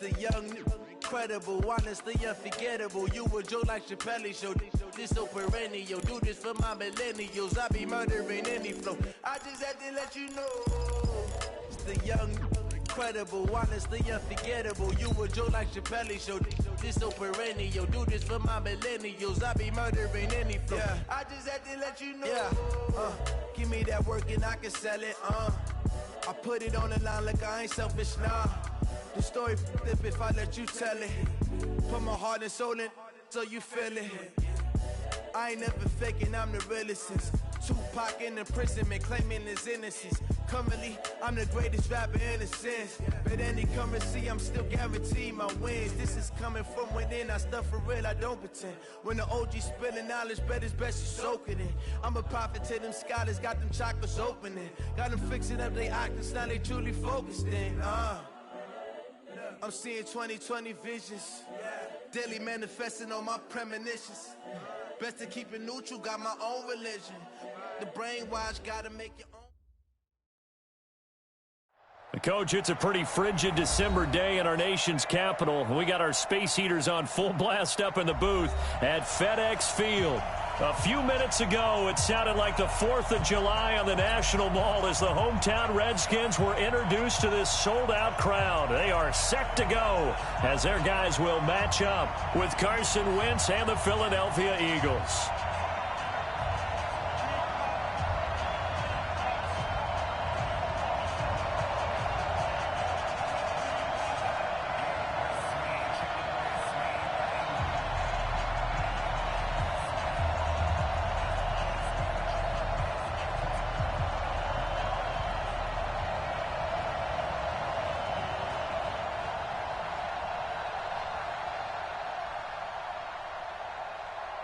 The young, incredible, honestly unforgettable. You a joke like Chappelle Show. This so perennial. Do this for my millennials. I be murdering any flow. I just had to let you know. It's the young, incredible, honestly unforgettable. You a joke like Chappelle Show. This so perennial. Do this for my millennials. I be murdering any flow. Yeah. I just had to let you know. Yeah. Give me that work and I can sell it. I put it on the line like I ain't selfish, nah. The story flip if I let you tell it. Put my heart and soul in so you feel it. I ain't never faking, I'm the realest since Tupac in imprisonment, claiming his innocence. Currently, I'm the greatest rapper in a sense. But any currency, I'm still guaranteed my wins. This is coming from within, I stuff for real, I don't pretend. When the OG spilling knowledge, bet it's best you soak it in. I'm a prophet to them scholars, got them chakras opening. Got them fixing up they octaves, now they truly focused in. I'm seeing 2020 visions. Daily manifesting on my premonitions. Best to keep it neutral, got my own religion. The brainwash, gotta make your own. Coach, it's a pretty frigid December day in our nation's capital. We got our space heaters on full blast up in the booth at FedEx Field. A few minutes ago, it sounded like the 4th of July on the National Mall as the hometown Redskins were introduced to this sold-out crowd. They are set to go as their guys will match up with Carson Wentz and the Philadelphia Eagles.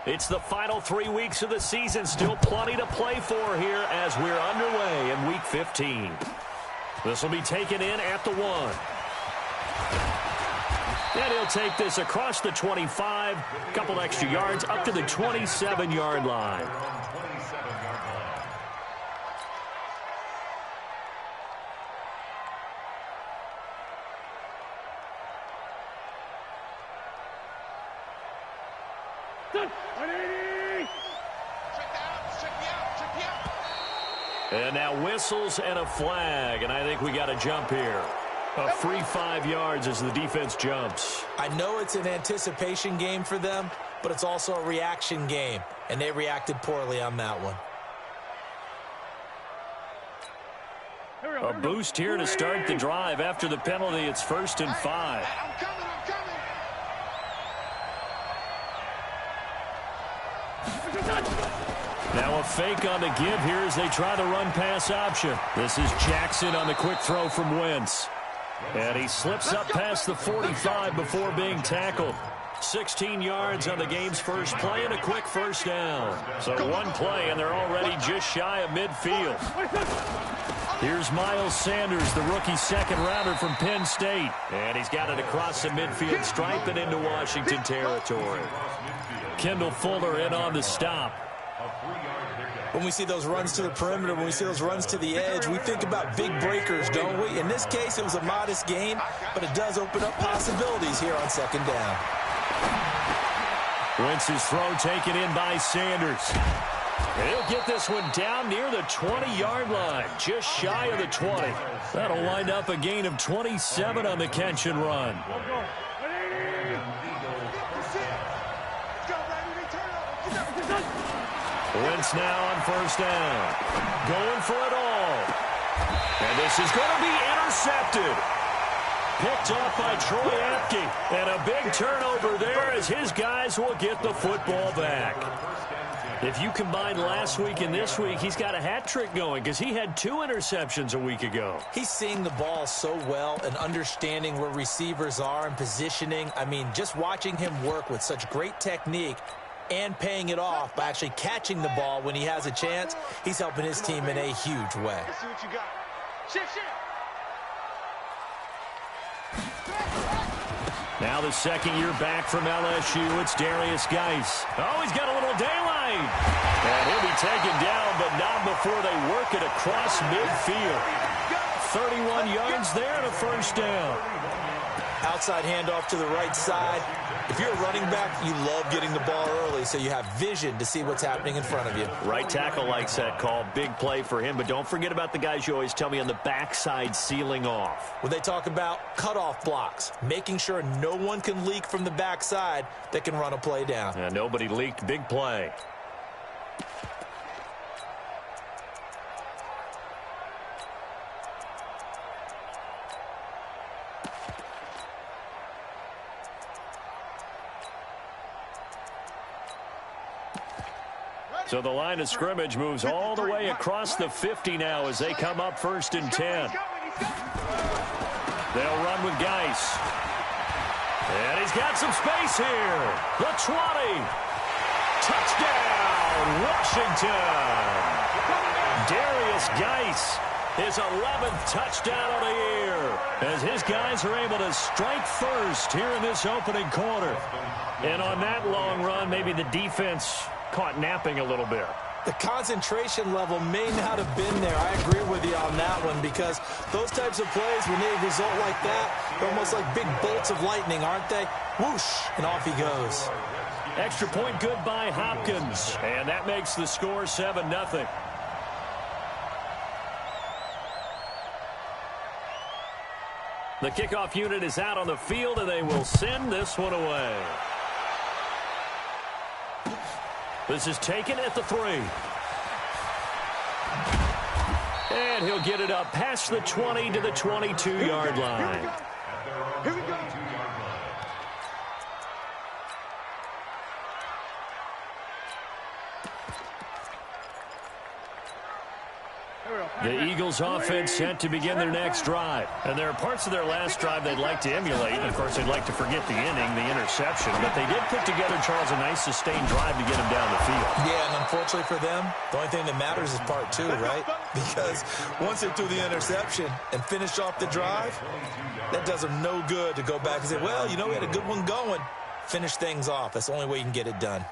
It's the final 3 weeks of the season. Still plenty to play for here as we're underway in Week 15. This will be taken in at the 1. And he'll take this across the 25. A couple extra yards up to the 27-yard line. And now whistles and a flag, and I think we got a jump here. A free 5 yards as the defense jumps. I know it's an anticipation game for them, but it's also a reaction game, and they reacted poorly on that one. A boost here to start the drive. After the penalty, it's 1st and 5. I'm coming. Now a fake on the give here as they try the run-pass option. This is Jackson on the quick throw from Wentz. And he slips up past the 45 before being tackled. 16 yards on the game's first play and a quick first down. So one play, and they're already just shy of midfield. Here's Miles Sanders, the rookie second-rounder from Penn State. And he's got it across the midfield stripe and into Washington territory. Kendall Fuller in on the stop. When we see those runs to the perimeter, when we see those runs to the edge, we think about big breakers, don't we? In this case, it was a modest gain, but it does open up possibilities here on second down. Wentz's throw taken in by Sanders. And he'll get this one down near the 20-yard line, just shy of the 20. That'll wind up a gain of 27 on the catch and run. Wentz now on first down. Going for it all. And this is going to be intercepted. Picked off by Troy Apke. And a big turnover there as his guys will get the football back. If you combine last week and this week, he's got a hat trick going because he had 2 interceptions a week ago. He's seeing the ball so well and understanding where receivers are and positioning. I mean, just watching him work with such great technique and paying it off by actually catching the ball when he has a chance, he's helping his team in a huge way. Let's see what you got. Shift. Now the second year back from LSU, it's Darius Geis. Oh, he's got a little daylight. And he'll be taken down, but not before they work it across midfield. 31 yards there and a first down. Outside handoff to the right side. If you're a running back, you love getting the ball early so you have vision to see what's happening in front of you. Right tackle likes that call. Big play for him, but don't forget about the guys you always tell me on the backside sealing off. When they talk about cutoff blocks, making sure no one can leak from the backside that can run a play down. Yeah, nobody leaked. Big play. So the line of scrimmage moves all the way across the 50 now as they come up 1st and 10. They'll run with Geis. And he's got some space here. The 20. Touchdown, Washington. Darius Geis, his 11th touchdown of the year, as his guys are able to strike first here in this opening quarter. And on that long run, maybe the defense caught napping a little bit. The concentration level may not have been there. I agree with you on that one, because those types of plays, when they result like that, they're almost like big bolts of lightning, aren't they? Whoosh, and off he goes. Extra point good by Hopkins, and that makes the score 7-0. The kickoff unit is out on the field, and they will send this one away. This is taken at the 3. And he'll get it up past the 20 to the 22-yard line. Here we go. The Eagles offense set to begin their next drive. And there are parts of their last drive they'd like to emulate. And of course, they'd like to forget the inning, the interception. But they did put together, Charles, a nice sustained drive to get him down the field. Yeah, and unfortunately for them, the only thing that matters is part 2, right? Because once they threw the interception and finished off the drive, that does them no good to go back and say, well, you know, we had a good one going. Finish things off. That's the only way you can get it done.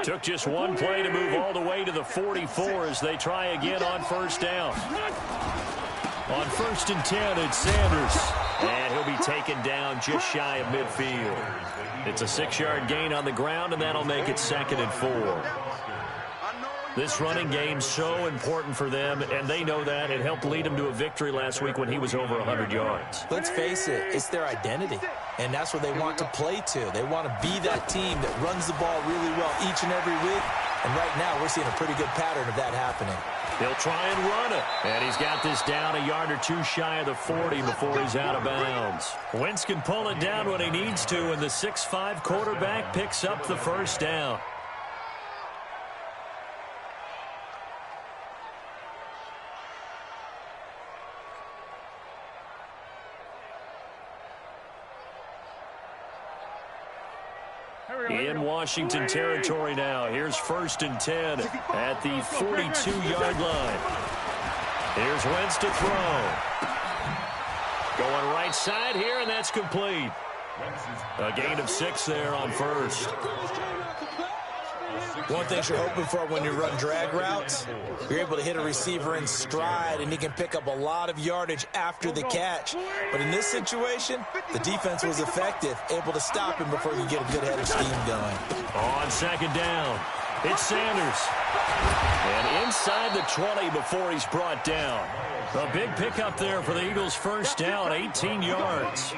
Took just one play to move all the way to the 44 as they try again on 1st down. On 1st and 10, it's Sanders. And he'll be taken down just shy of midfield. It's a 6-yard gain on the ground, and that'll make it 2nd and 4. This running game's so important for them, and they know that. It helped lead them to a victory last week when he was over 100 yards. Let's face it, it's their identity, and that's what they want to play to. They want to be that team that runs the ball really well each and every week, and right now we're seeing a pretty good pattern of that happening. He'll try and run it, and he's got this down a yard or 2 shy of the 40 before he's out of bounds. Wentz can pull it down when he needs to, and the 6'5" quarterback picks up the 1st down. In Washington territory now. Here's 1st and 10 at the 42-yard line. Here's Wentz to throw. Going right side here, and that's complete. A gain of 6 there on 1st. One thing you're hoping for when you run drag routes, you're able to hit a receiver in stride, and he can pick up a lot of yardage after the catch. But in this situation, the defense was effective, able to stop him before you get a good head of steam going. On 2nd down, it's Sanders. And inside the 20 before he's brought down. A big pickup there for the Eagles' 1st down, 18 yards.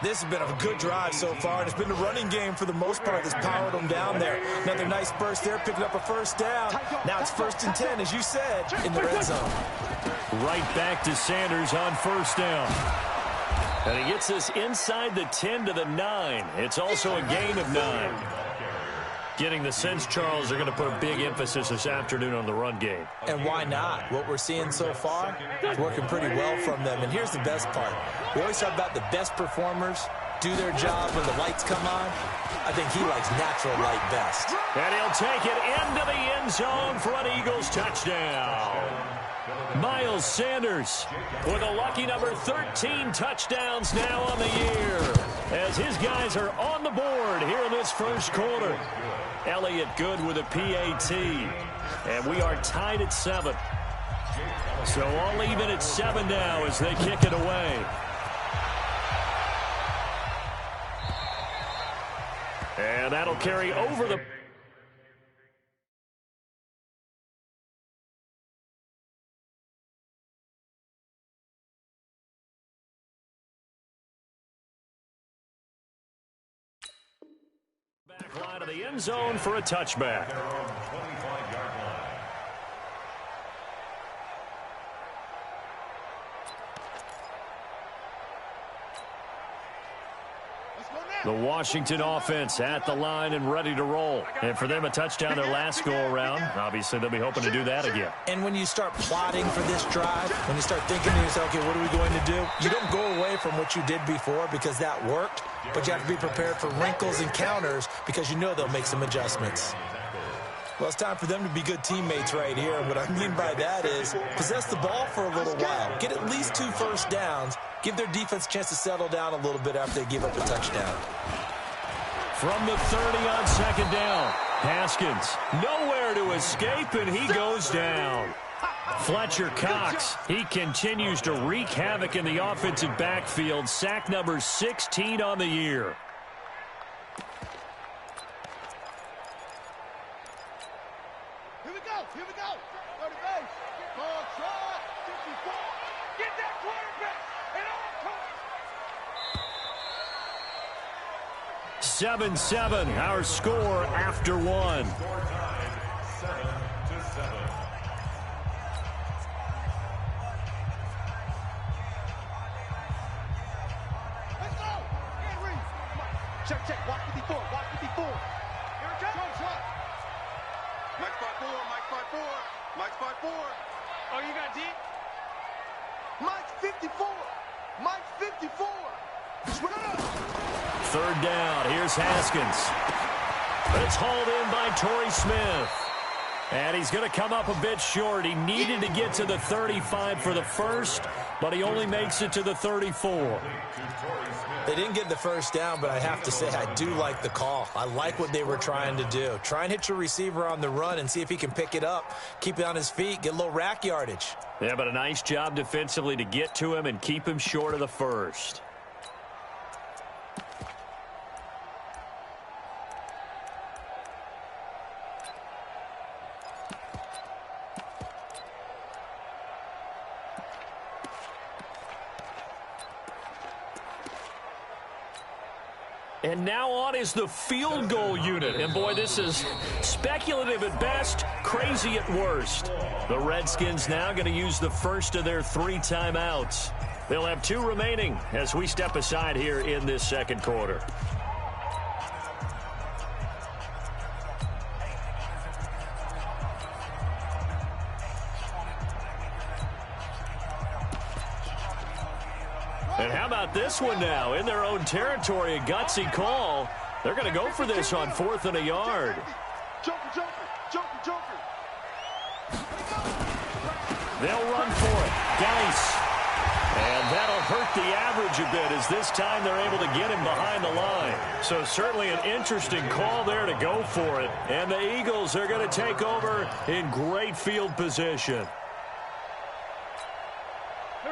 This has been a good drive so far, and it's been the running game for the most part that's powered them down there. Another nice burst there, picking up a 1st down. Now it's 1st and 10, as you said, in the red zone. Right back to Sanders on 1st down. And he gets this inside the 10 to the 9. It's also a gain of 9. Getting the sense, Charles, they're going to put a big emphasis this afternoon on the run game. And why not? What we're seeing so far is working pretty well from them. And here's the best part. We always talk about the best performers do their job when the lights come on. I think he likes natural light best. And he'll take it into the end zone for an Eagles touchdown. Miles Sanders with a lucky number 13 touchdowns now on the year, as his guys are on the board here in this 1st quarter. Elliott good with a PAT. And we are tied at 7. So all even at 7 now as they kick it away. And that'll carry over the... back line of the end zone for a touchback. The Washington offense at the line and ready to roll. And for them, a touchdown their last go-around. Obviously, they'll be hoping to do that again. And when you start plotting for this drive, when you start thinking to yourself, okay, what are we going to do? You don't go away from what you did before because that worked, but you have to be prepared for wrinkles and counters because you know they'll make some adjustments. Well, it's time for them to be good teammates right here. And what I mean by that is possess the ball for a little while. Get at least 2 first downs. Give their defense a chance to settle down a little bit after they give up a touchdown. From the 30 on second down, Haskins nowhere to escape, and he goes down. Fletcher Cox, he continues to wreak havoc in the offensive backfield. Sack number 16 on the year. Here we go. Go to base. Ball try. 54. Get that quarterback. And all 7-7, our score after 1. let's go. Henry. Check. Watch 54. Here it comes. Mike 5-4. Oh, you got deep? Mike 54. Swing it up. Third down, here's Haskins. But it's hauled in by Torrey Smith. And he's going to come up a bit short. He needed to get to the 35 for the first, but he only makes it to the 34. They didn't get the first down, but I have to say I do like the call. I like what they were trying to do. Try and hit your receiver on the run and see if he can pick it up, keep it on his feet, get a little rack yardage. Yeah, but a nice job defensively to get to him and keep him short of the first. And now on is the field goal unit. And, boy, this is speculative at best, crazy at worst. The Redskins now going to use the first of their 3 timeouts. They'll have 2 remaining as we step aside here in this second quarter. And how about this one now? In their own territory, a gutsy call. They're going to go for this on 4th and a yard. Joker. They'll run for it. Geis. And that'll hurt the average a bit as this time they're able to get him behind the line. So certainly an interesting call there to go for it. And the Eagles are going to take over in great field position.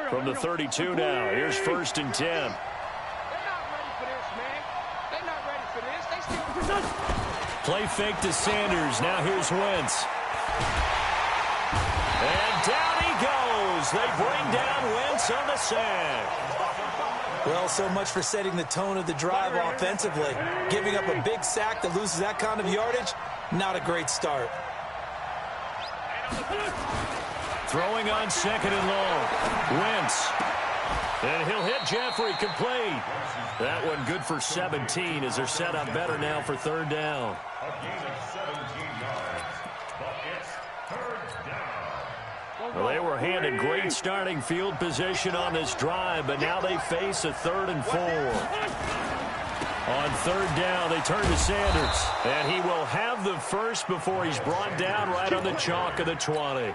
From the 32 now, here's 1st and 10. They're not ready for this, man. They're not ready for this. They still... Play fake to Sanders. Now here's Wentz. And down he goes. They bring down Wentz on the sack. Well, so much for setting the tone of the drive offensively. Giving up a big sack that loses that kind of yardage, not a great start. Throwing on 2nd and long. Wentz. And he'll hit Jeffrey complete. That one good for 17 as they're set up better now for 3rd down. Well, they were handed great starting field position on this drive, but now they face a 3rd and 4. On 3rd down, they turn to Sanders. And he will have the first before he's brought down right on the chalk of the 20.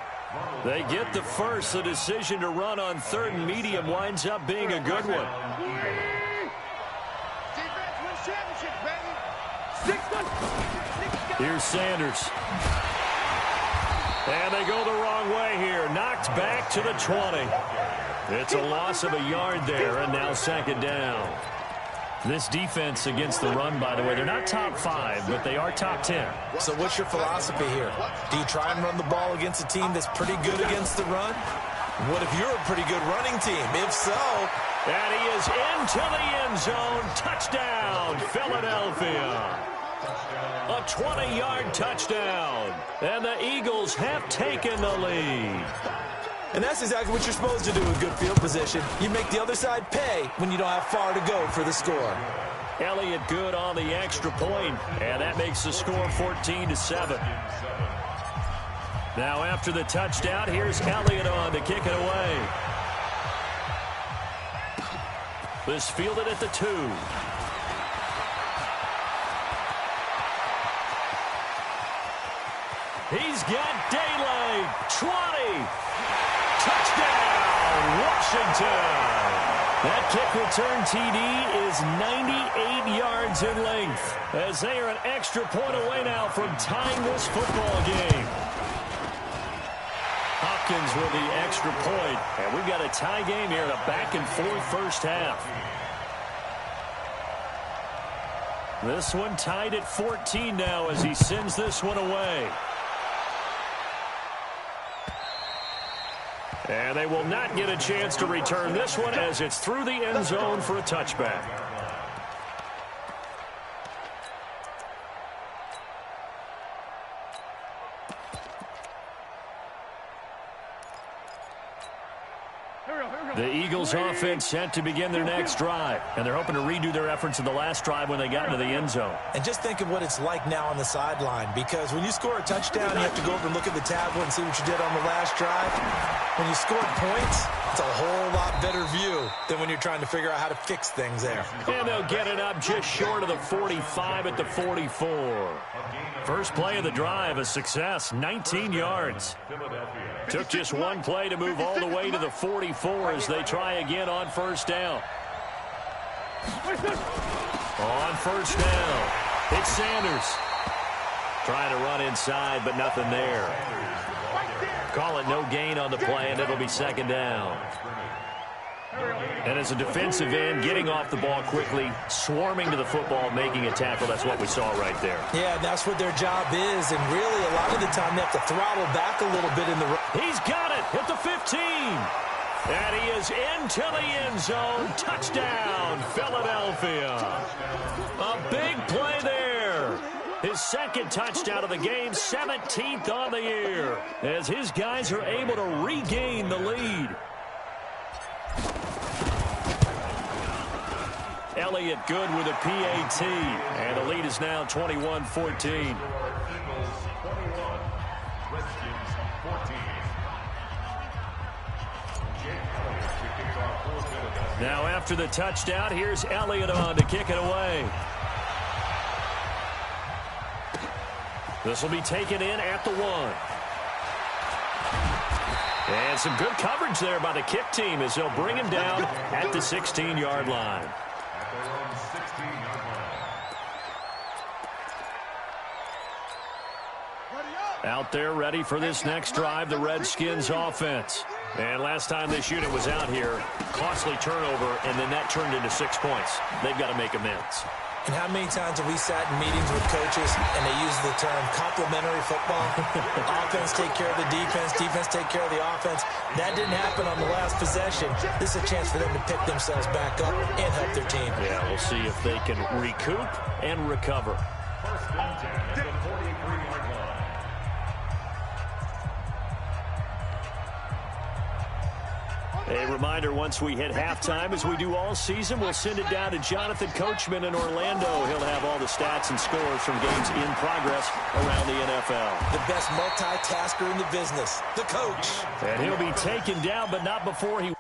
They get the first. The decision to run on 3rd and medium winds up being a good one. Defense wins championships, baby. Here's Sanders. And they go the wrong way here. Knocked back to the 20. It's a loss of a yard there, and now second down. This defense against the run, by the way, they're not top 5, but they are top 10. So what's your philosophy here? Do you try and run the ball against a team that's pretty good against the run? What if you're a pretty good running team? If so... And he is into the end zone. Touchdown, Philadelphia. A 20-yard touchdown. And the Eagles have taken the lead. And that's exactly what you're supposed to do with good field position. You make the other side pay when you don't have far to go for the score. Elliott good on the extra point, and that makes the score 14-7. Now after the touchdown, here's Elliott on to kick it away. This fielded at the 2. He's got daylight. 20. Touchdown, Washington. That kick return TD is 98 yards in length, as they are an extra point away now from tying this football game. Hopkins with the extra point, and we've got a tie game here in a back-and-forth first half. This one tied at 14 now as he sends this one away. And they will not get a chance to return this one as it's through the end zone for a touchback. The Eagles offense set to begin their next drive, and they're hoping to redo their efforts in the last drive when they got into the end zone. And just think of what it's like now on the sideline, because when you score a touchdown, you have to go over and look at the tablet and see what you did on the last drive. When you scored points, it's a whole lot better view than when you're trying to figure out how to fix things there. And they'll get it up just short of the 45 at the 44. First play of the drive, a success, 19 yards. Took just one play to move all the way to the 44 as they try again on first down. On first down, it's Sanders. Trying to run inside, but nothing there. Call it no gain on the play, and it'll be second down. And as a defensive end, getting off the ball quickly, swarming to the football, making a tackle, that's what we saw right there. Yeah, that's what their job is, and really a lot of the time they have to throttle back a little bit in the... He's got it at the 15. And he is into the end zone. Touchdown, Philadelphia. A big play there. His second touchdown of the game, 17th on the year, as his guys are able to regain the lead. Elliott good with a PAT, and the lead is now 21-14. Now after the touchdown, here's Elliott on to kick it away. This will be taken in at the 1. And some good coverage there by the kick team as they'll bring him down at the 16-yard line. Out there ready for this next drive, the Redskins offense. And last time this unit was out here, costly turnover, and then that turned into 6 points. They've got to make amends. And how many times have we sat in meetings with coaches and they use the term complementary football? Offense take care of the defense, defense take care of the offense. That didn't happen on the last possession. This is a chance for them to pick themselves back up and help their team. Yeah, we'll see if they can recoup and recover. A reminder, once we hit halftime, as we do all season, we'll send it down to Jonathan Coachman in Orlando. He'll have all the stats and scores from games in progress around the NFL. The best multitasker in the business, the coach. And he'll be taken down, but not before he...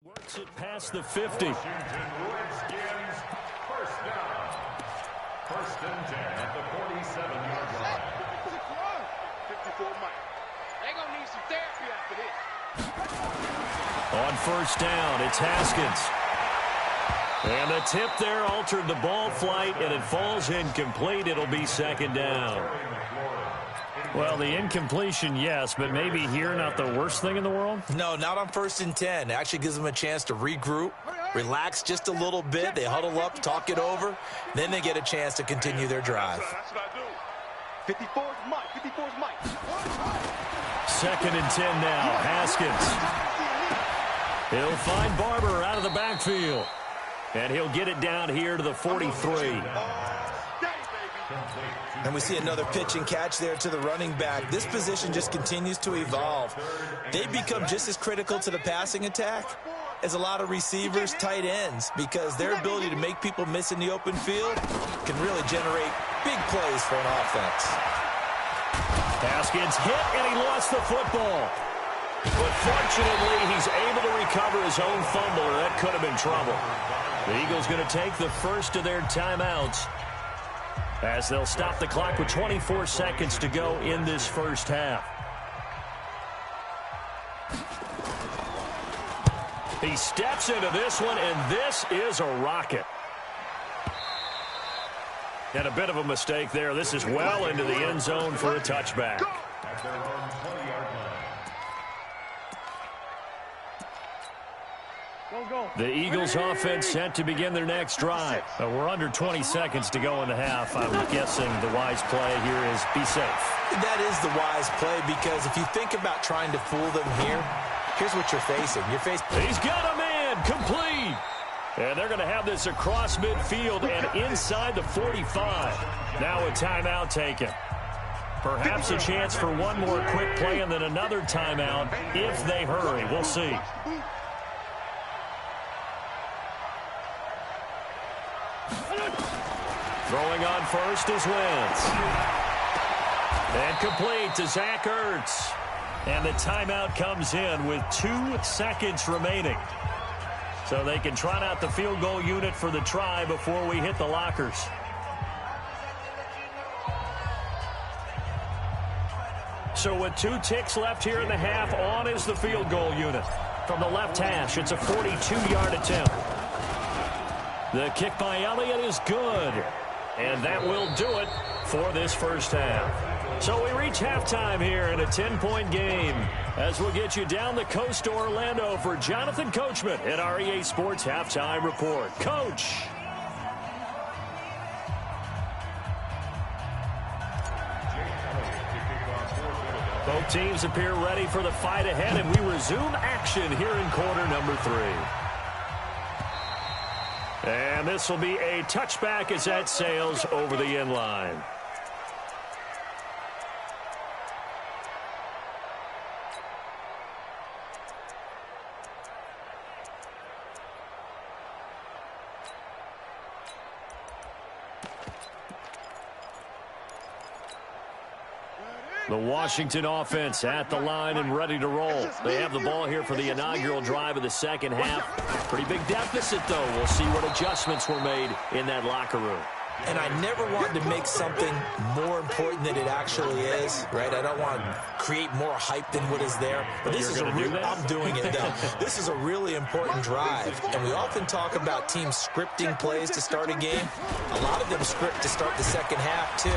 Works it past the 50. Washington Redskins, first down. First and 10 at the 47-yard line. 54 Mike. They're going to need some therapy after this. On first down, it's Haskins. And the tip there altered the ball flight, and it falls incomplete. It'll be second down. Well, the incompletion, yes, but maybe here not the worst thing in the world? No, not on first and 10. It actually gives them a chance to regroup, relax just a little bit. They huddle up, talk it over. Then they get a chance to continue their drive. That's what I do. 54's Mike. 54's Mike. Second and 10 now. Haskins. He'll find Barber out of the backfield. And he'll get it down here to the 43. And we see another pitch and catch there to the running back. This position just continues to evolve. They become just as critical to the passing attack as a lot of receivers, tight ends, because their ability to make people miss in the open field can really generate big plays for an offense. Haskins hit, and he lost the football. But fortunately, he's able to recover his own fumble, or that could have been trouble. The Eagles going to take the first of their timeouts as they'll stop the clock with 24 seconds to go in this first half. He steps into this one, and this is a rocket. And a bit of a mistake there. This is well into the end zone for a touchback. At their own 20-yard line. The Eagles offense set to begin their next drive. We're under 20 seconds to go in the half. I'm guessing the wise play here is be safe. That is the wise play, because if you think about trying to fool them here, here's what you're facing. He's got a man, complete. And they're going to have this across midfield and inside the 45. Now a timeout taken. Perhaps a chance for one more quick play and then another timeout if they hurry. We'll see. Throwing on first is Wentz. And complete to Zach Ertz. And the timeout comes in with 2 seconds remaining. So they can trot out the field goal unit for the try before we hit the lockers. So with 2 ticks left here in the half, on is the field goal unit. From the left hash, it's a 42-yard attempt. The kick by Elliott is good. And that will do it for this first half. So we reach halftime here in a 10-point game as we'll get you down the coast to Orlando for Jonathan Coachman at our EA Sports Halftime Report. Coach. Both teams appear ready for the fight ahead, and we resume action here in quarter number 3. And this will be a touchback as that sails over the end line. The Washington offense at the line and ready to roll. They have the ball here for the inaugural drive of the second half. Pretty big deficit, though. We'll see what adjustments were made in that locker room. And I never want to make something more important than it actually is, right? I don't want to create more hype than what is there. But this is a real, I'm doing it though. This is a really important drive. And we often talk about teams scripting plays to start a game. A lot of them script to start the second half too.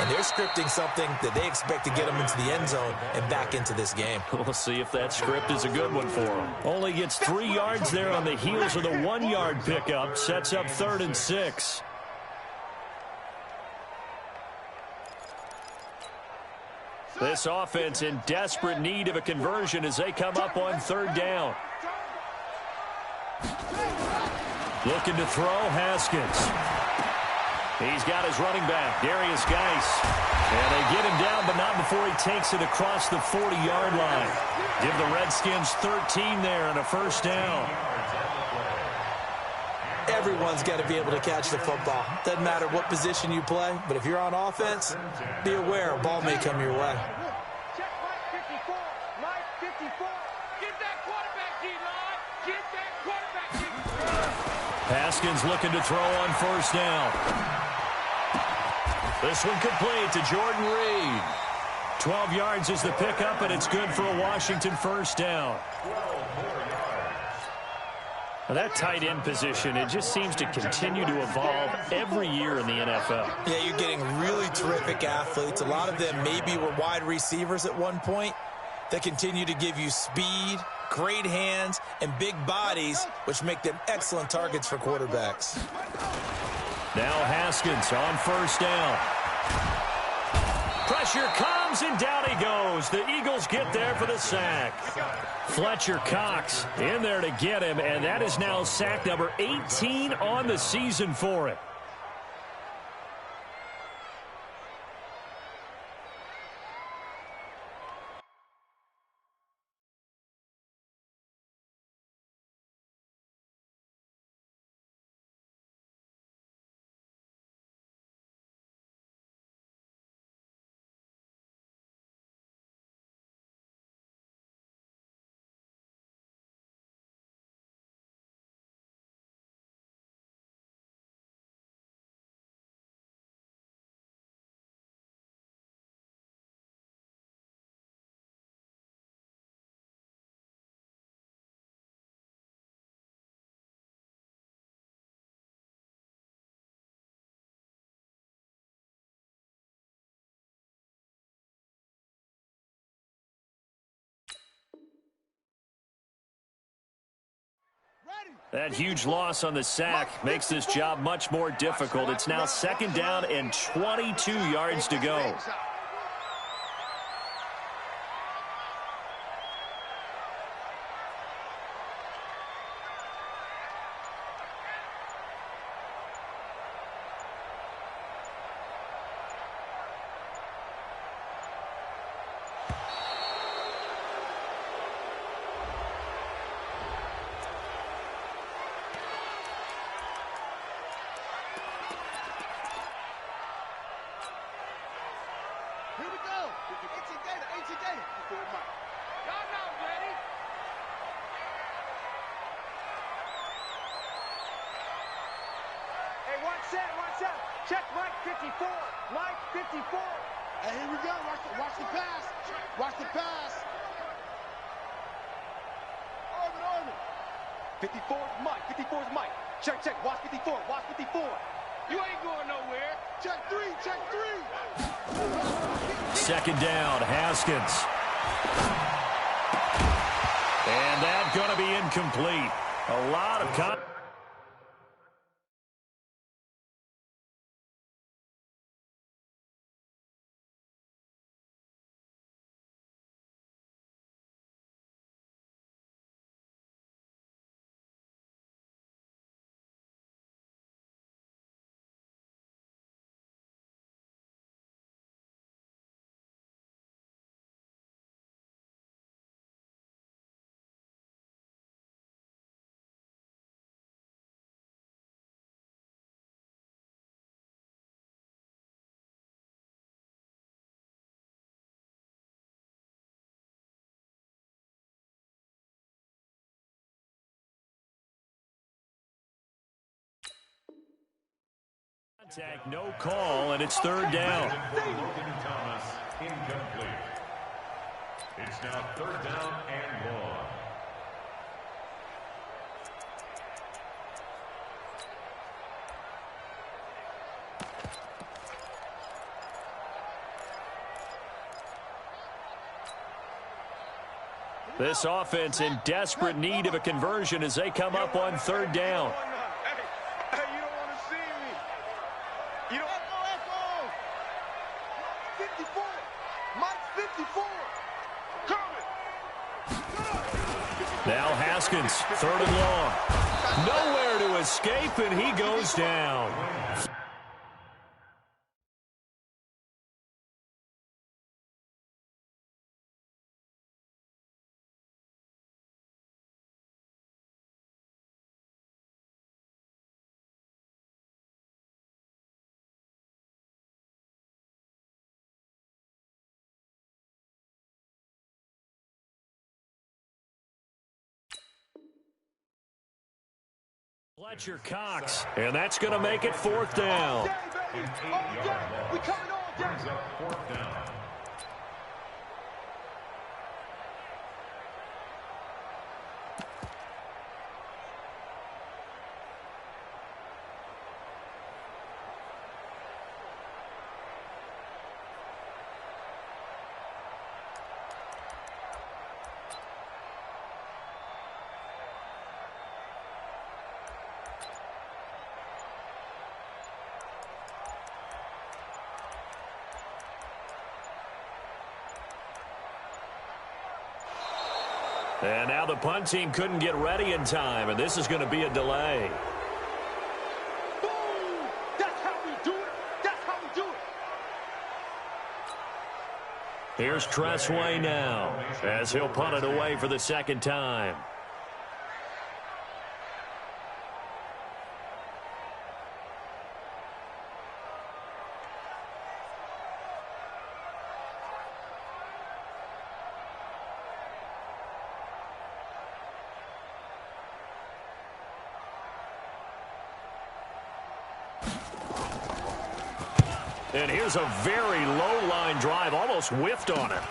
And they're scripting something that they expect to get them into the end zone and back into this game. We'll see if that script is a good one for them. Only gets 3 yards there on the heels of the 1-yard pickup. Sets up 3rd and 6. This offense in desperate need of a conversion as they come up on 3rd down. Looking to throw, Haskins. He's got his running back, Darius Geis. And they get him down, but not before he takes it across the 40-yard line. Give the Redskins 13 there and a first down. Everyone's got to be able to catch the football. Doesn't matter what position you play, but if you're on offense, be aware a ball may come your way. Check Mike 54. Mike 54. Get that quarterback, D-line. Get that Haskins looking to throw on first down. This one complete to Jordan Reed. 12 yards is the pickup, and it's good for a Washington first down. Well, that tight end position, it just seems to continue to evolve every year in the NFL. Yeah, you're getting really terrific athletes. A lot of them maybe were wide receivers at one point that continue to give you speed, great hands, and big bodies, which make them excellent targets for quarterbacks. Now Haskins on first down. Pressure comes, and down he goes. The Eagles get there for the sack. Fletcher Cox in there to get him, and that is now sack number 18 on the season for him. That huge loss on the sack makes this job much more difficult. It's now second down and 22 yards to go. Check Mike 54. Mike 54. Hey, here we go. Watch the pass. Watch the pass. Orbit. 54 is Mike. 54 is Mike. Check. Watch 54. Watch 54. You ain't going nowhere. Check 3. Second down, Haskins. And that's going to be incomplete. A lot of contact, no call, and it's third down. Logan Thomas, incomplete. It's now third down and 1. This offense in desperate need of a conversion as they come up on third down. Hey, you don't want to see me. You don't. Echo. 54. Mike 54. Coming. Now Haskins, third and long. Nowhere to escape, and he goes down. Fletcher Cox, and that's going to make it 4th down. All day, baby. All day. We coming all day. Brings up 4th down. And now the punt team couldn't get ready in time, and this is going to be a delay. Boom! That's how we do it. That's how we do it. Here's Tressway now, as he'll punt it away for the 2nd time. And here's a very low-line drive, almost whiffed on it.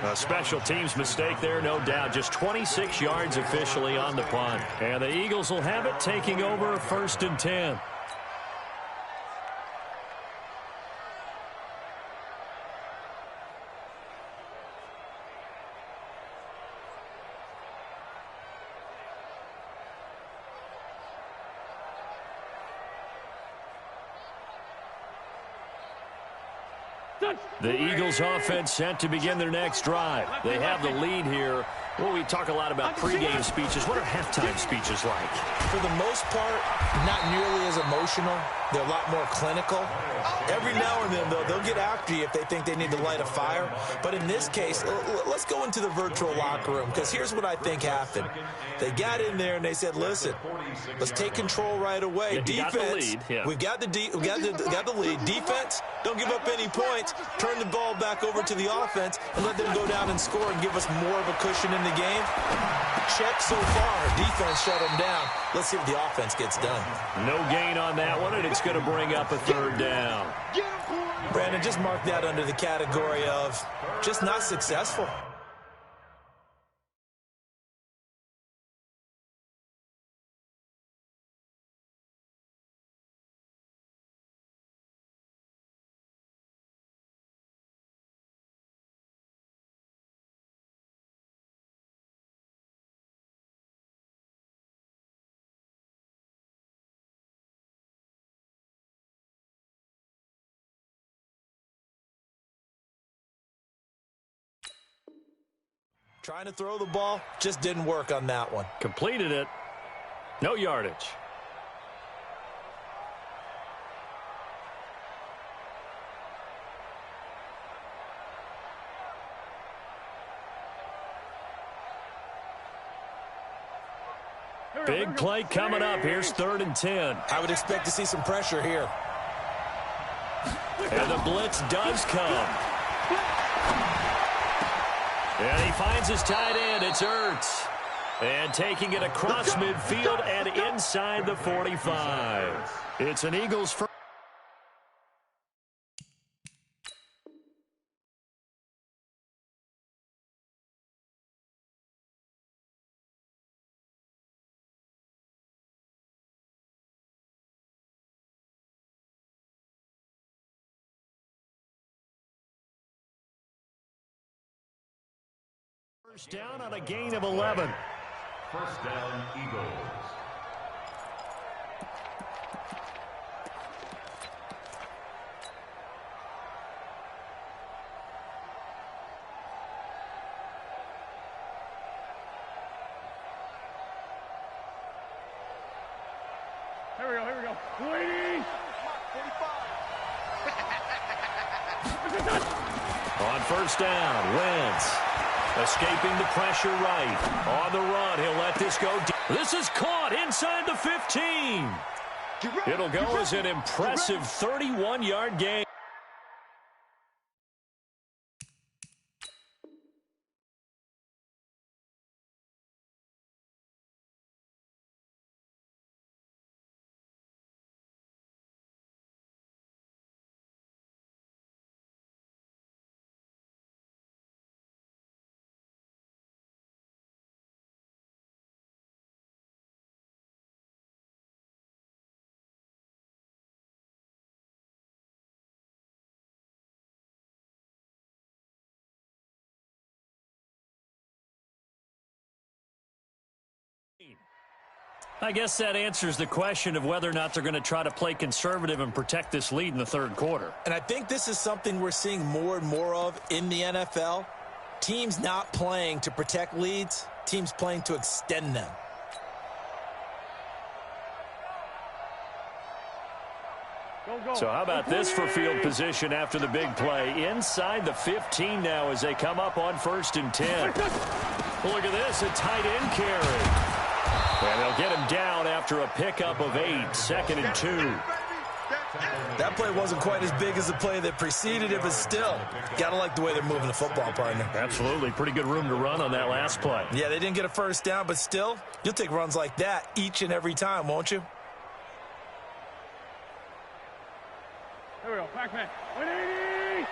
A special teams mistake there, no doubt. Just 26 yards officially on the punt. And the Eagles will have it, taking over 1st and 10. The Eagles offense set to begin their next drive. They have the lead here. Well, we talk a lot about pregame speeches. What are halftime speeches like? For the most part, not nearly as emotional. They're a lot more clinical. Every now and then, though, they'll get after you if they think they need to light a fire. But in this case, let's go into the virtual locker room, because here's what I think happened. They got in there and they said, listen, let's take control right away. Yeah, defense, we've got the lead. Defense, don't give up any points. Turn the ball back over to the offense and let them go down and score and give us more of a cushion in the game. Check so far. Defense shut them down. Let's see what the offense gets done. No gain on that one, and it's going to bring up a 3rd down. Brandon, just mark that under the category of just not successful. Trying to throw the ball, just didn't work on that one. Completed it. No yardage. Big play coming up. Here's 3rd and 10. I would expect to see some pressure here. And the blitz does come. And he finds his tight end. It's Ertz. And taking it across midfield and inside the 45. It's an Eagles first. First down on a gain of 11. 1st down, Eagles. Here we go. Ladies! On 1st down, Wentz. Escaping the pressure right. On the run, he'll let this go deep. This is caught inside the 15. It'll go as an impressive 31-yard gain. I guess that answers the question of whether or not they're going to try to play conservative and protect this lead in the third quarter. And I think this is something we're seeing more and more of in the NFL. Teams not playing to protect leads, teams playing to extend them. So how about this for field position after the big play? Inside the 15 now as they come up on 1st and 10. Look at this, a tight end carry. And they'll get him down after a pickup of 8, 2nd and 2. That play wasn't quite as big as the play that preceded it, but still, got to like the way they're moving the football, partner. Absolutely. Pretty good room to run on that last play. Yeah, they didn't get a first down, but still, you'll take runs like that each and every time, won't you? Here we go, Pac-Man. 180!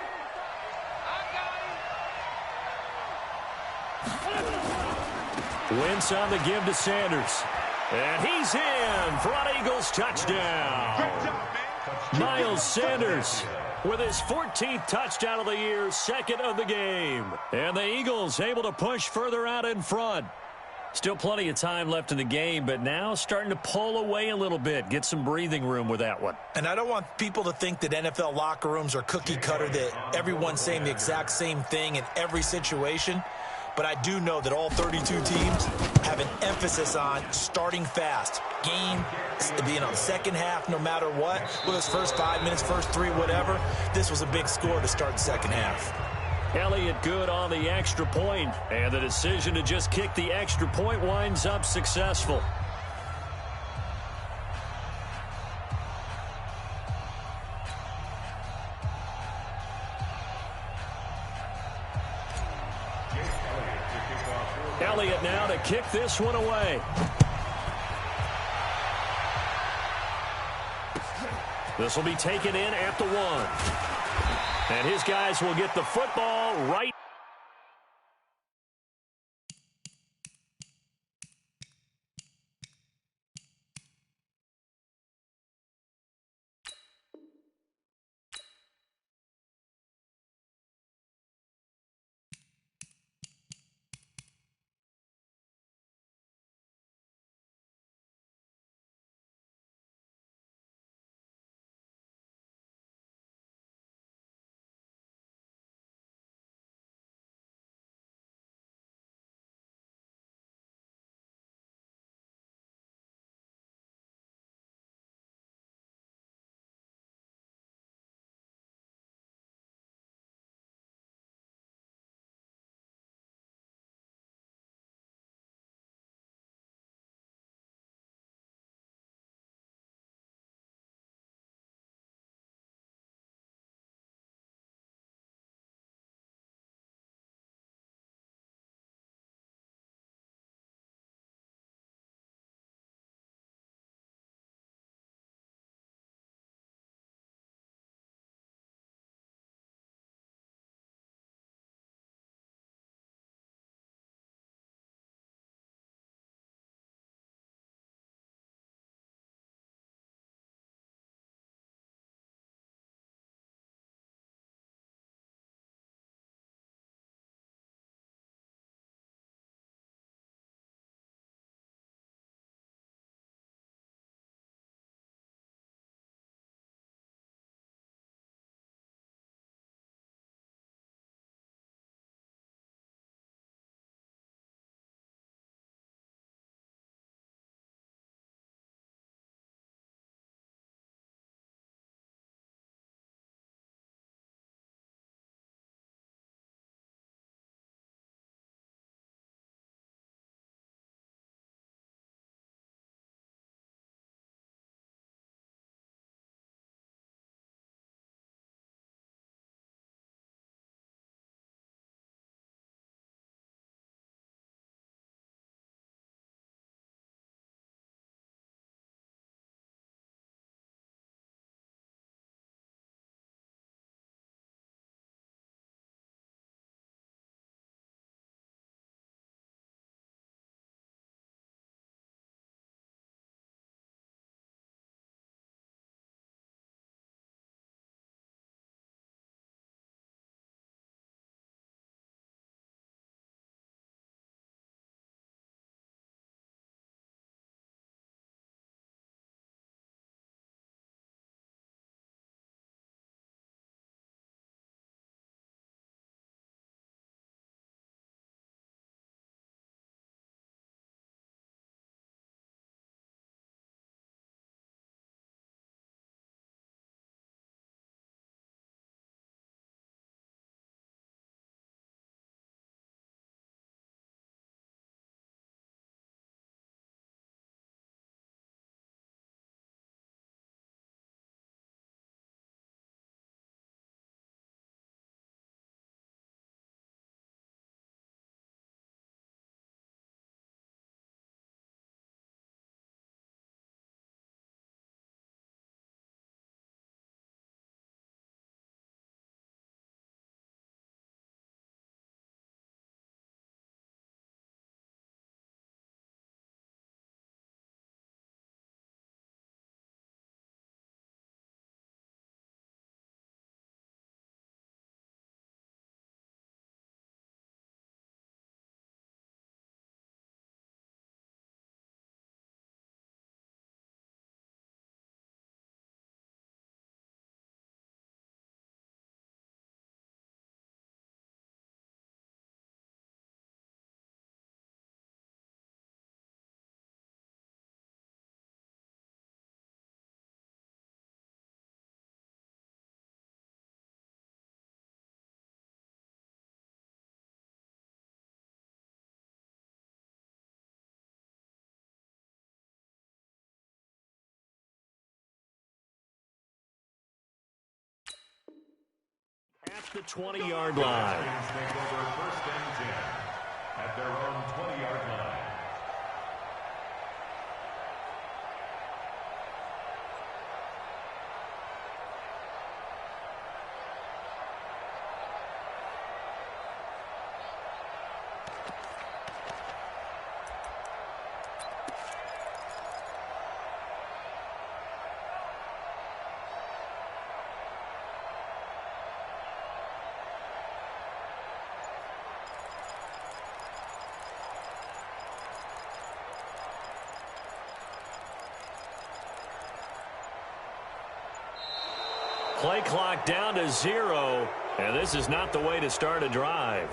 Wentz on the give to Sanders. And he's in for an Eagles touchdown. Miles Sanders with his 14th touchdown of the year, 2nd of the game. And the Eagles able to push further out in front. Still plenty of time left in the game, but now starting to pull away a little bit. Get some breathing room with that one. And I don't want people to think that NFL locker rooms are cookie cutter, that everyone's saying the exact same thing in every situation. But I do know that all 32 teams have an emphasis on starting fast. Game, second half, no matter what. Whether it's first 5 minutes, first 3, whatever. This was a big score to start the second half. Elliott good on the extra point, and the decision to just kick the extra point winds up successful. Elliott now to kick this one away. This will be taken in at the 1. And his guys will get the football right the 20-yard line. Take over 1st and 10 at their own 20-yard line. Play clock down to 0, and this is not the way to start a drive.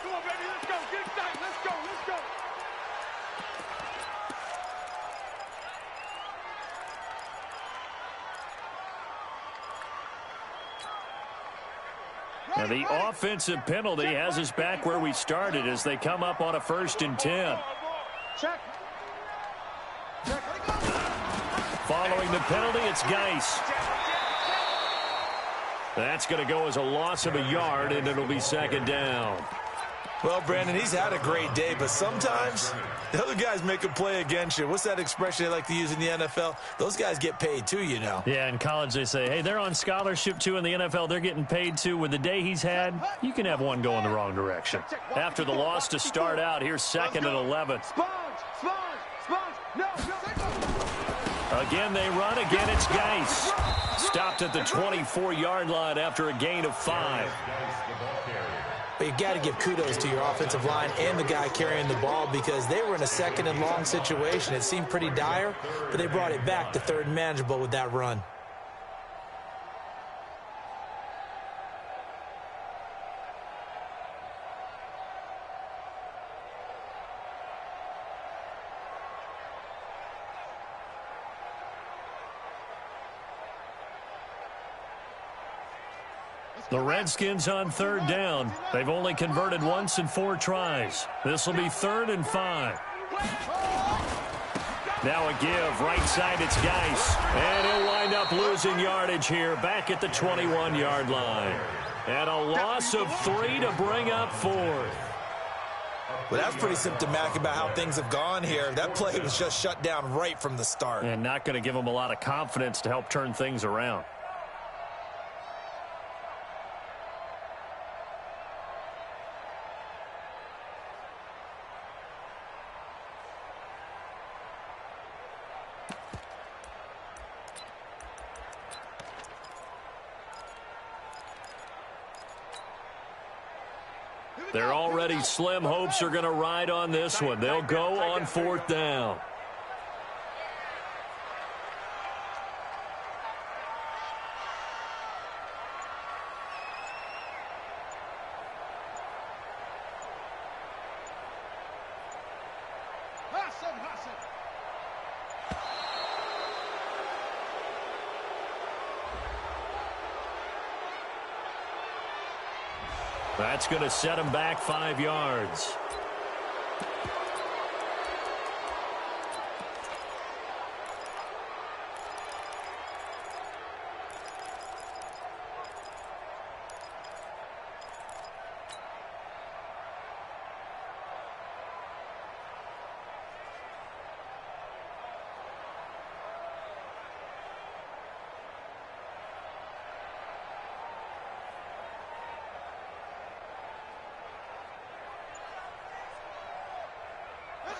Come on, baby, let's go. Get excited. Let's go. Now the offensive penalty has us back where we started as they come up on a 1st and 10. Check. Following the penalty, it's Geis. That's going to go as a loss of a yard, and it'll be 2nd down. Well, Brandon, he's had a great day, but sometimes the other guys make a play against you. What's that expression they like to use in the NFL? Those guys get paid too, you know. Yeah, in college they say, hey, they're on scholarship too. In the NFL, they're getting paid too. With the day he's had, you can have one go in the wrong direction. After the loss to start out, here's 2nd and 11. Sponge. No. Again, they run. Again, it's Geis. Stopped at the 24-yard line after a gain of 5. But you've got to give kudos to your offensive line and the guy carrying the ball because they were in a 2nd and long situation. It seemed pretty dire, but they brought it back to 3rd and manageable with that run. The Redskins on 3rd down. They've only converted once in 4 tries. This will be 3rd and 5. Now a give. Right side, it's Geis. And he'll wind up losing yardage here back at the 21-yard line. And a loss of 3 to bring up 4th. Well, that's pretty symptomatic about how things have gone here. That play was just shut down right from the start. And not going to give them a lot of confidence to help turn things around. Their already slim hopes are going to ride on this one. They'll go on 4th down. That's going to set him back 5 yards.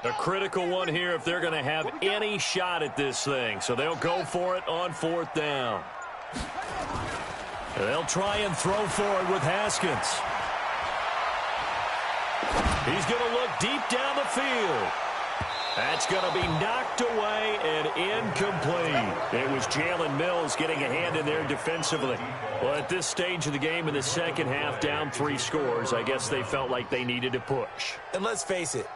A critical one here if they're going to have any shot at this thing. So they'll go for it on 4th down. They'll try and throw for it with Haskins. He's going to look deep down the field. That's going to be knocked away and incomplete. It was Jalen Mills getting a hand in there defensively. Well, at this stage of the game in the second half, down 3 scores, I guess they felt like they needed to push. And let's face it,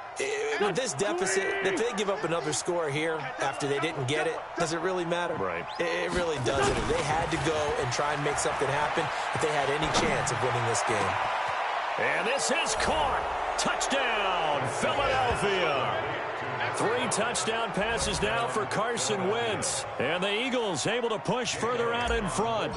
with this deficit, if they give up another score here after they didn't get it, does it really matter? Right. It really doesn't. They had to go and try and make something happen if they had any chance of winning this game. And this is caught. Touchdown, Philadelphia. 3 touchdown passes now for Carson Wentz. And the Eagles able to push further out in front.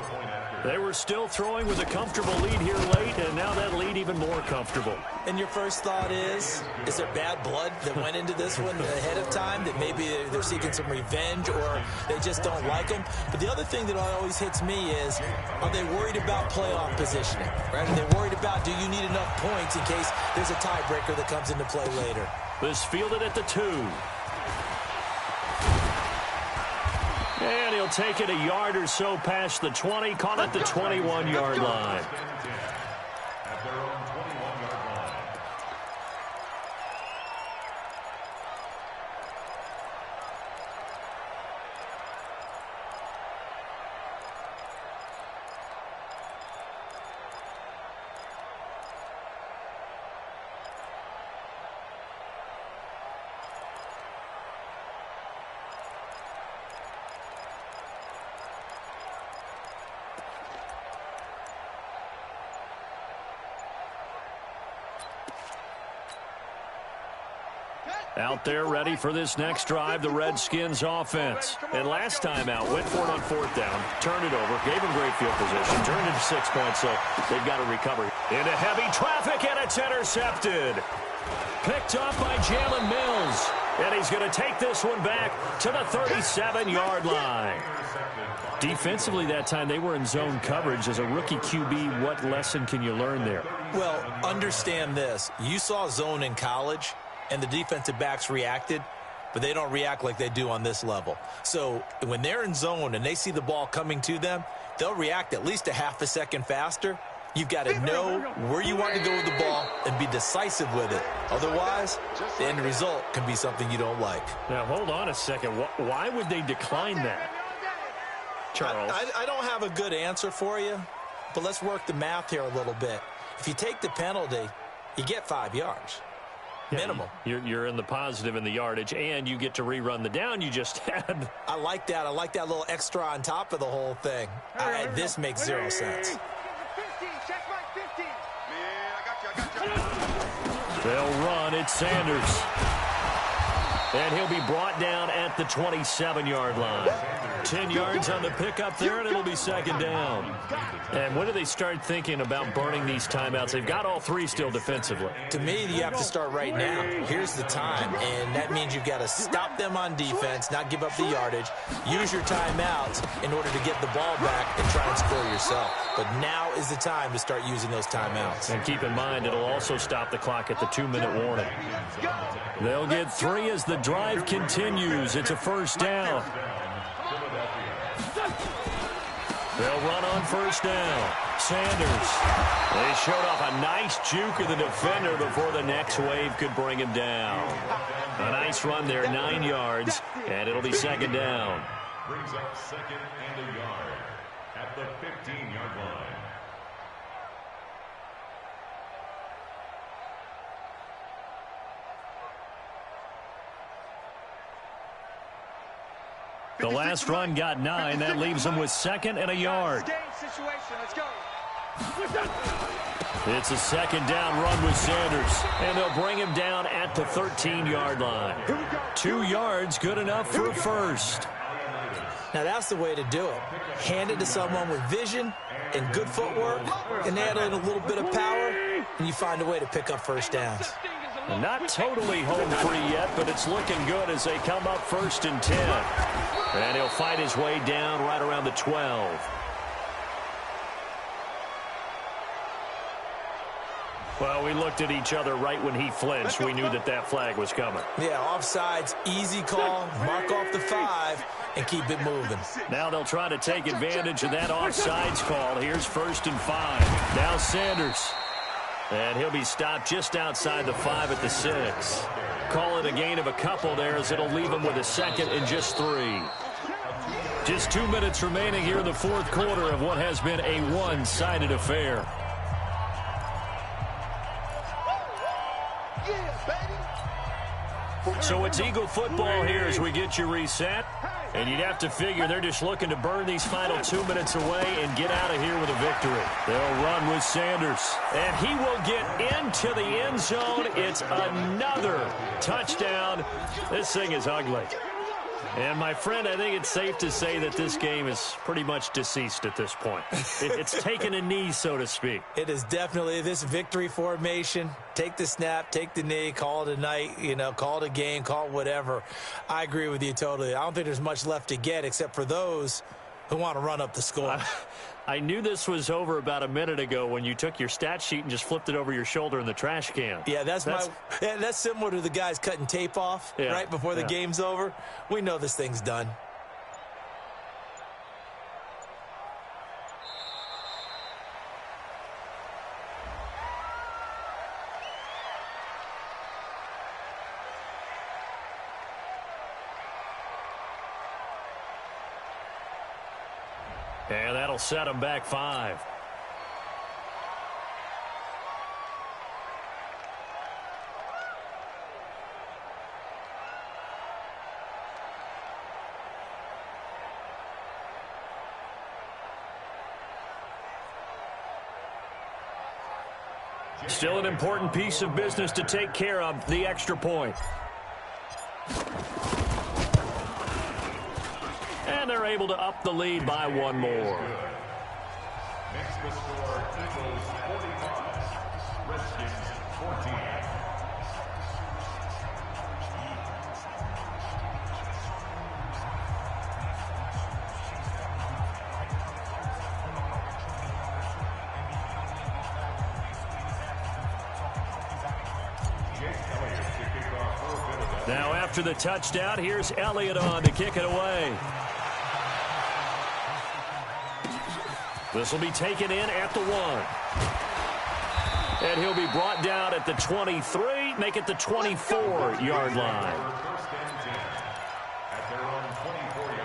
They were still throwing with a comfortable lead here late, and now that lead even more comfortable. And your first thought is there bad blood that went into this one ahead of time, that maybe they're seeking some revenge or they just don't like them? But the other thing that always hits me is, are they worried about playoff positioning? Right? Are they worried about, do you need enough points in case there's a tiebreaker that comes into play later? This fielded at the 2. And he'll take it a yard or so past the 20, call it the 21-yard line. At their own 21-yard line. Out there ready for this next drive, the Redskins offense. And last time out, went for it on 4th down, turned it over, gave them great field position, turned it to 6 points, so they've got to recover. Into heavy traffic, and it's intercepted. Picked off by Jalen Mills. And he's going to take this one back to the 37-yard line. Defensively that time, they were in zone coverage. As a rookie QB, what lesson can you learn there? Well, understand this. You saw zone in college, and the defensive backs reacted, but they don't react like they do on this level. So when they're in zone and they see the ball coming to them, they'll react at least a half a second faster. You've got to know where you want to go with the ball and be decisive with it. Otherwise, the end result can be something you don't like. Now, hold on a second. Why would they decline that, Charles? I don't have a good answer for you, but let's work the math here a little bit. If you take the penalty, you get 5 yards. Minimum. You're in the positive in the yardage, and you get to rerun the down you just had. I like that. I like that little extra on top of the whole thing. This makes 0 sense. They'll run. It's Sanders. And he'll be brought down at the 27-yard line. 10 yards on the pickup there, and it'll be 2nd down. And when do they start thinking about burning these timeouts? They've got all 3 still defensively. To me, you have to start right now. Here's the time, and that means you've got to stop them on defense, not give up the yardage, use your timeouts in order to get the ball back and try and score yourself. But now is the time to start using those timeouts. And keep in mind, it'll also stop the clock at the 2-minute warning. They'll get 3 as the drive continues. It's a 1st down. They'll run on 1st down. Sanders. They showed off a nice juke of the defender before the next wave could bring him down. A nice run there, 9 yards, and it'll be 2nd down. Brings up 2nd and a yard at the 15-yard line. The last run got 9. That leaves them with 2nd and a yard. It's a 2nd down run with Sanders. And they'll bring him down at the 13-yard line. 2 yards, good enough for a 1st. Now, that's the way to do it. Hand it to someone with vision and good footwork, and add in a little bit of power, and you find a way to pick up 1st downs. Not totally home free yet, but it's looking good as they come up 1st and 10. And he'll fight his way down right around the 12. Well, we looked at each other right when he flinched. We knew that that flag was coming. Yeah, offsides, easy call, mark off the 5, and keep it moving. Now they'll try to take advantage of that offsides call. Here's 1st and 5. Now Sanders. And he'll be stopped just outside the 5 at the 6. Call it a gain of a couple there as it'll leave him with a 2nd and just 3. Just 2 minutes remaining here in the 4th quarter of what has been a one-sided affair. So it's Eagle football here as we get you reset. And you'd have to figure they're just looking to burn these final 2 minutes away and get out of here with a victory. They'll run with Sanders. And he will get into the end zone. It's another touchdown. This thing is ugly. And, my friend, I think it's safe to say that this game is pretty much deceased at this point. It's taken a knee, so to speak. It is definitely this victory formation. Take the snap, take the knee, call it a night, you know, call it a game, call it whatever. I agree with you totally. I don't think there's much left to get except for those who want to run up the score. I knew this was over about a minute ago when you took your stat sheet and just flipped it over your shoulder in the trash can. Yeah, that's similar to the guys cutting tape off right before the game's over. We know this thing's done. And that'll set them back 5. Still an important piece of business to take care of, the extra point. And they're able to up the lead by 1 more. Makes the score Eagles 45, Redskins 14. Now after the touchdown, here's Elliott on to kick it away. This will be taken in at the 1. And he'll be brought down at the 23, make it the 24-yard line. First and 10 at their own 24-yard line.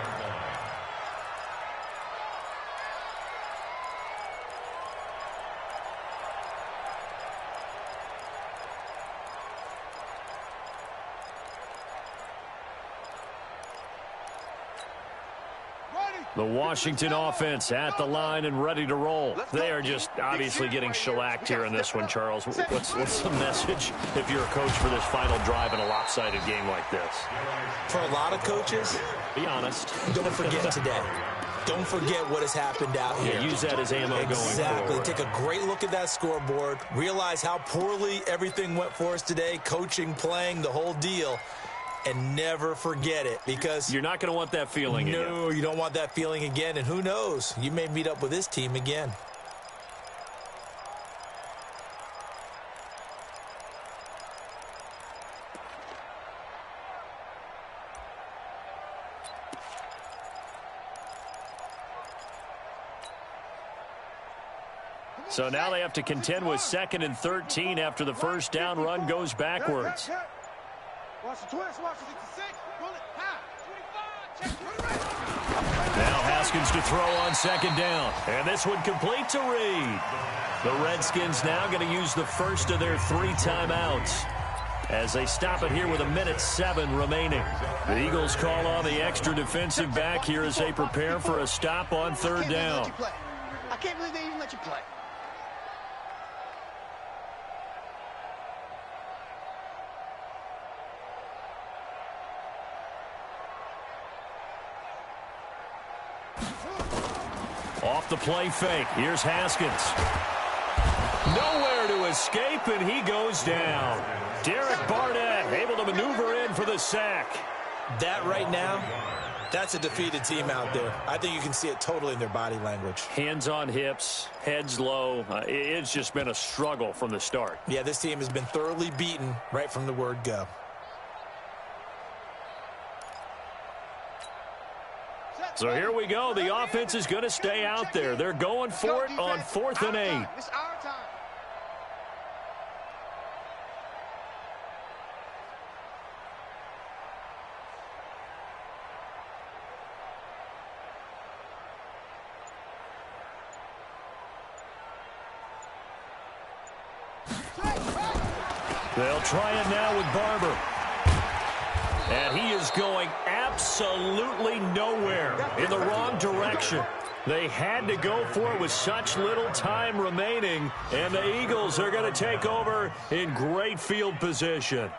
The Washington offense at the line and ready to roll. They are just obviously getting shellacked here in this one, Charles. What's the message if you're a coach for this final drive in a lopsided game like this? For a lot of coaches, be honest. Don't forget today. Don't forget what has happened out here. Use that as ammo going forward. Exactly. Take a great look at that scoreboard. Realize how poorly everything went for us today. Coaching, playing, the whole deal. And never forget it, because you're not going to want that feeling again. No, you don't want that feeling again. And who knows? You may meet up with this team again. So now they have to contend with 2nd and 13 after the first down run goes backwards. Watch the twist, watch the 6, pull it, high, 25, check, now Haskins to throw on 2nd down. And this one complete to Reed. The Redskins now going to use the first of their 3 timeouts as they stop it here with 1:07 remaining. The Eagles call on the extra defensive back here as they prepare for a stop on 3rd down. I can't believe they even let you play. Off the play fake. Here's Haskins. Nowhere to escape, and he goes down. Derek Barnett able to maneuver in for the sack. That right now, that's a defeated team out there. I think you can see it totally in their body language. Hands on hips, heads low. It's just been a struggle from the start. Yeah, this team has been thoroughly beaten right from the word go. So here we go. The offense is going to stay out there. They're going for it on 4th and 8. It's our time. They'll try it now with Barber. And he is going absolutely nowhere, in the wrong direction. They had to go for it with such little time remaining, and the Eagles are going to take over in great field position.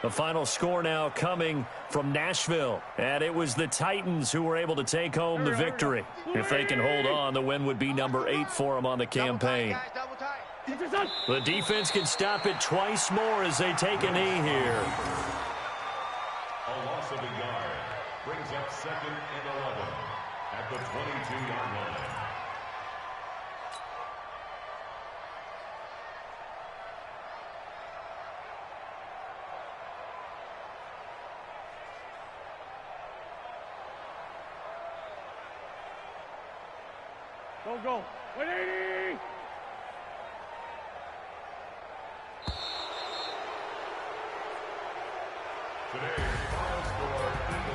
The final score now coming from Nashville. And it was the Titans who were able to take home the victory. If they can hold on, the win would be number 8 for them on the campaign. The defense can stop it twice more as they take a knee here. A loss of a yard brings up 2nd and 11 at the 22-yard line. Go. 180!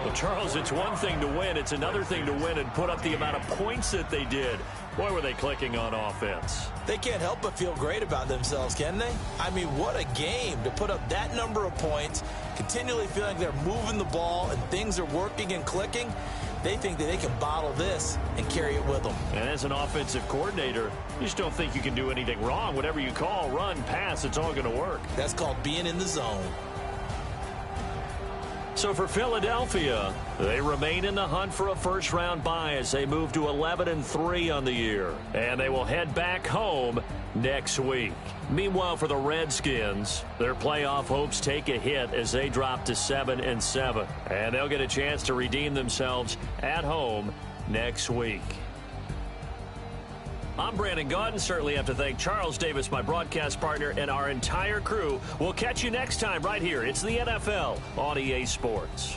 Well, Charles, it's one thing to win. It's another thing to win and put up the amount of points that they did. Boy, were they clicking on offense. They can't help but feel great about themselves, can they? I mean, what a game to put up that number of points, continually feeling they're moving the ball and things are working and clicking. They think that they can bottle this and carry it with them. And as an offensive coordinator, you just don't think you can do anything wrong. Whatever you call, run, pass, it's all going to work. That's called being in the zone. So for Philadelphia, they remain in the hunt for a first-round bye as they move to 11-3 on the year. And they will head back home next week. Meanwhile, for the Redskins, their playoff hopes take a hit as they drop to 7-7. And they'll get a chance to redeem themselves at home next week. I'm Brandon Gaudin. Certainly have to thank Charles Davis, my broadcast partner, and our entire crew. We'll catch you next time right here. It's the NFL on EA Sports.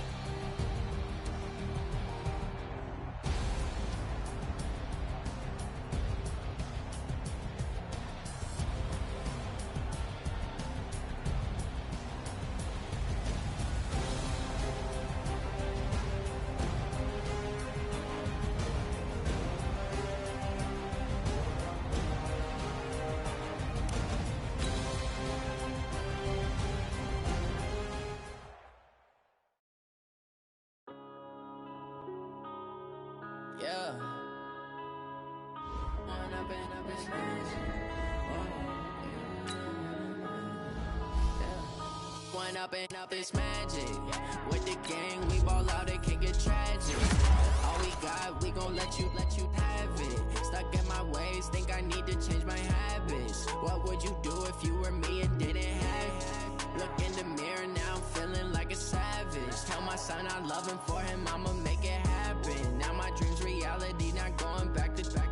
Yeah. One up and up is magic. With the gang, we ball out, it can get tragic. All we got, we gon' let you have it. Stuck in my ways, think I need to change my habits. What would you do if you were me and didn't have it? Look in the mirror, now I'm feeling like a savage. Tell my son I love him, for him I'ma make it happen. Now my dream's reality, not going back to back.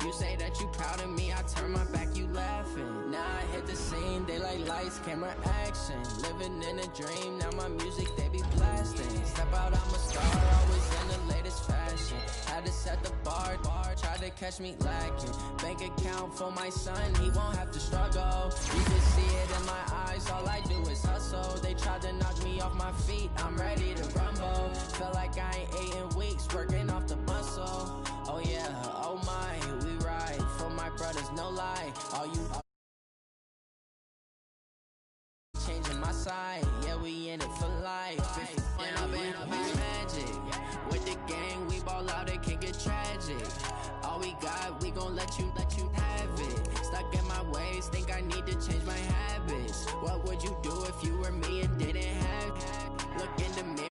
You say that you proud of me, I turn my back, you laughing. Now I hit the scene, daylight lights, camera action. Living in a dream, now my music, they be blasting. Step out, I'm a star, always in the latest fashion. Had to set the bar, tried to catch me lacking. Bank account for my son, he won't have to struggle. You can see it in my eyes, all I do is hustle. They tried to knock me off my feet, I'm ready to rumble. Feel like I ain't ate in weeks, working off the muscle. Oh yeah, oh my, we ride for my brothers, no lie. All you changing my side, yeah, we in it for life. When I've been up is magic. With the gang, we ball out, it can get tragic. All we got, we gon' let you have it. Stuck in my ways, think I need to change my habits. What would you do if you were me and didn't have it? Look in the mirror.